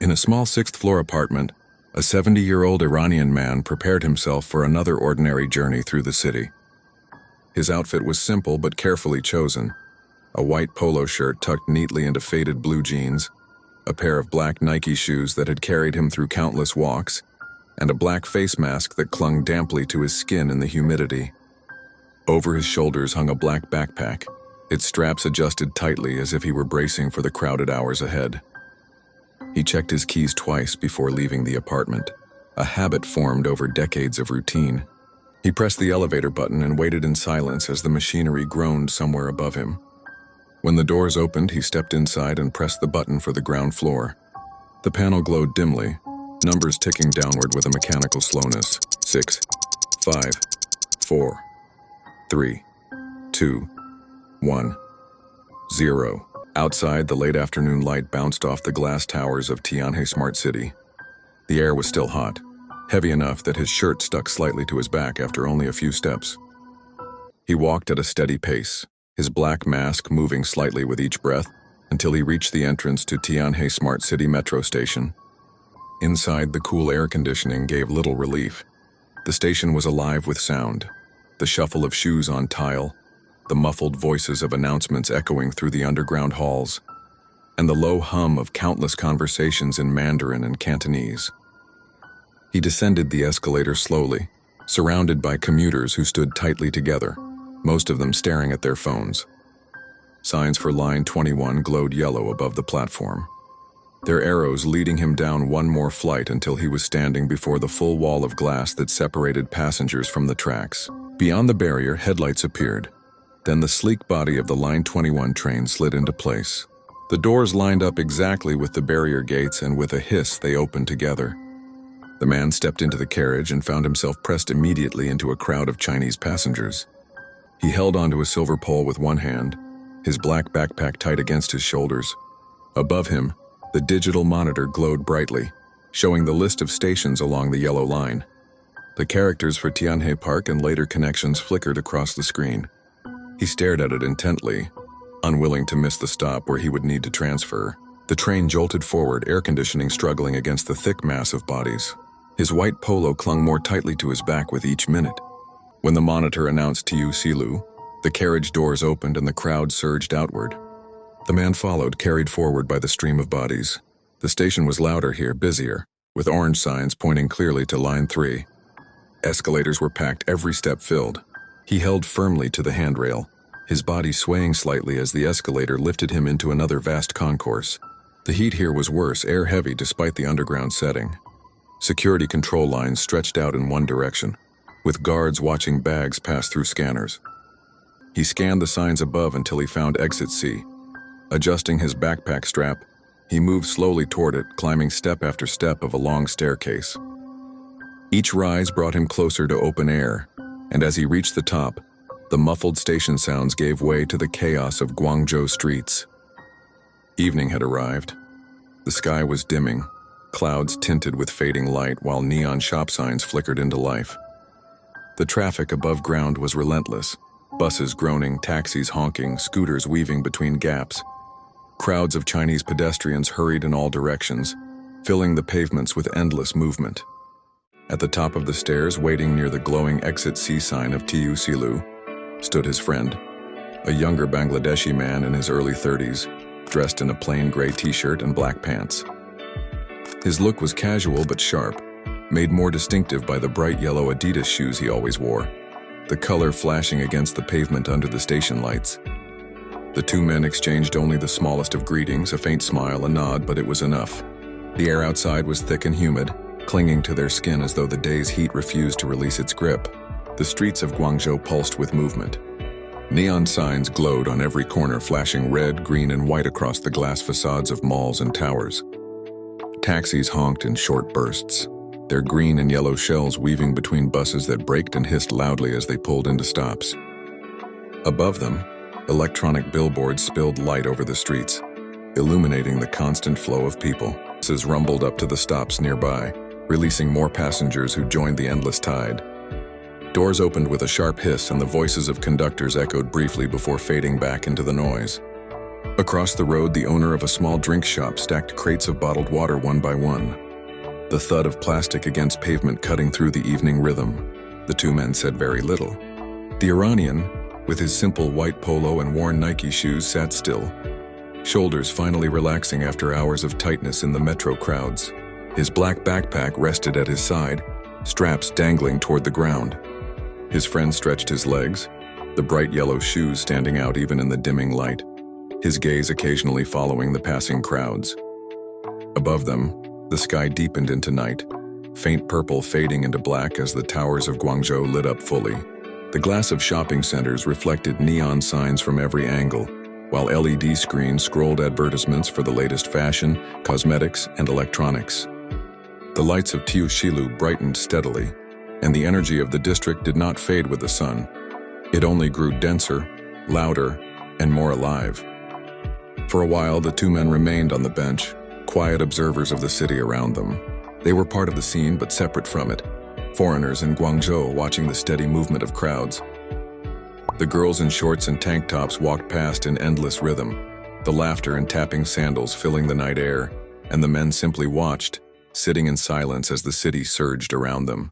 In a small sixth-floor apartment, a 70-year-old Iranian man prepared himself for another ordinary journey through the city. His outfit was simple but carefully chosen: a white polo shirt tucked neatly into faded blue jeans, a pair of black Nike shoes that had carried him through countless walks, and a black face mask that clung damply to his skin in the humidity. Over his shoulders hung a black backpack, its straps adjusted tightly as if he were bracing for the crowded hours ahead. He checked his keys twice before leaving the apartment, a habit formed over decades of routine. He pressed the elevator button and waited in silence as the machinery groaned somewhere above him. When the doors opened, he stepped inside and pressed the button for the ground floor. The panel glowed dimly, numbers ticking downward with a mechanical slowness. 6, 5, 4, 3, 2, 1, 0. Outside, the late afternoon light bounced off the glass towers of Tianhe Smart City. The air was still hot, heavy enough that his shirt stuck slightly to his back after only a few steps. He walked at a steady pace, his black mask moving slightly with each breath, until he reached the entrance to Tianhe Smart City metro station. Inside, the cool air conditioning gave little relief. The station was alive with sound, the shuffle of shoes on tile, the muffled voices of announcements echoing through the underground halls, and the low hum of countless conversations in Mandarin and Cantonese. He descended the escalator slowly, surrounded by commuters who stood tightly together, most of them staring at their phones. Signs for Line 21 glowed yellow above the platform, their arrows leading him down one more flight until he was standing before the full wall of glass that separated passengers from the tracks. Beyond the barrier, headlights appeared. Then the sleek body of the Line 21 train slid into place. The doors lined up exactly with the barrier gates, and with a hiss, they opened together. The man stepped into the carriage and found himself pressed immediately into a crowd of Chinese passengers. He held onto a silver pole with one hand, his black backpack tight against his shoulders. Above him, the digital monitor glowed brightly, showing the list of stations along the yellow line. The characters for Tianhe Park and later connections flickered across the screen. He stared at it intently, unwilling to miss the stop where he would need to transfer. The train jolted forward, air conditioning struggling against the thick mass of bodies. His white polo clung more tightly to his back with each minute. When the monitor announced Tiyu Xilu, the carriage doors opened and the crowd surged outward. The man followed, carried forward by the stream of bodies. The station was louder here, busier, with orange signs pointing clearly to Line 3. Escalators were packed, every step filled. He held firmly to the handrail, his body swaying slightly as the escalator lifted him into another vast concourse. The heat here was worse, air heavy despite the underground setting. Security control lines stretched out in one direction, with guards watching bags pass through scanners. He scanned the signs above until he found Exit C. Adjusting his backpack strap, he moved slowly toward it, climbing step after step of a long staircase. Each rise brought him closer to open air, and as he reached the top, the muffled station sounds gave way to the chaos of Guangzhou streets. Evening had arrived. The sky was dimming, clouds tinted with fading light while neon shop signs flickered into life. The traffic above ground was relentless, buses groaning, taxis honking, scooters weaving between gaps. Crowds of Chinese pedestrians hurried in all directions, filling the pavements with endless movement. At the top of the stairs, waiting near the glowing Exit C sign of Tiyu Xilu, stood his friend, a younger Bangladeshi man in his early 30s, dressed in a plain gray t-shirt and black pants. His look was casual but sharp, made more distinctive by the bright yellow Adidas shoes he always wore, the color flashing against the pavement under the station lights. The two men exchanged only the smallest of greetings, a faint smile, a nod, but it was enough. The air outside was thick and humid, clinging to their skin as though the day's heat refused to release its grip. The streets of Guangzhou pulsed with movement. Neon signs glowed on every corner, flashing red, green, and white across the glass facades of malls and towers. Taxis honked in short bursts, their green and yellow shells weaving between buses that braked and hissed loudly as they pulled into stops. Above them, electronic billboards spilled light over the streets, illuminating the constant flow of people. Buses rumbled up to the stops nearby, releasing more passengers who joined the endless tide. Doors opened with a sharp hiss and the voices of conductors echoed briefly before fading back into the noise. Across the road, the owner of a small drink shop stacked crates of bottled water one by one. The thud of plastic against pavement cutting through the evening rhythm. The two men said very little. The Iranian, with his simple white polo and worn Nike shoes, sat still, shoulders finally relaxing after hours of tightness in the metro crowds. His black backpack rested at his side, straps dangling toward the ground. His friend stretched his legs, the bright yellow shoes standing out even in the dimming light, his gaze occasionally following the passing crowds. Above them, the sky deepened into night, faint purple fading into black as the towers of Guangzhou lit up fully. The glass of shopping centers reflected neon signs from every angle, while LED screens scrolled advertisements for the latest fashion, cosmetics, and electronics. The lights of Tiyu Xilu brightened steadily, and the energy of the district did not fade with the sun. It only grew denser, louder, and more alive. For a while, the two men remained on the bench, quiet observers of the city around them. They were part of the scene but separate from it, foreigners in Guangzhou watching the steady movement of crowds. The girls in shorts and tank tops walked past in endless rhythm, the laughter and tapping sandals filling the night air, and the men simply watched, sitting in silence as the city surged around them.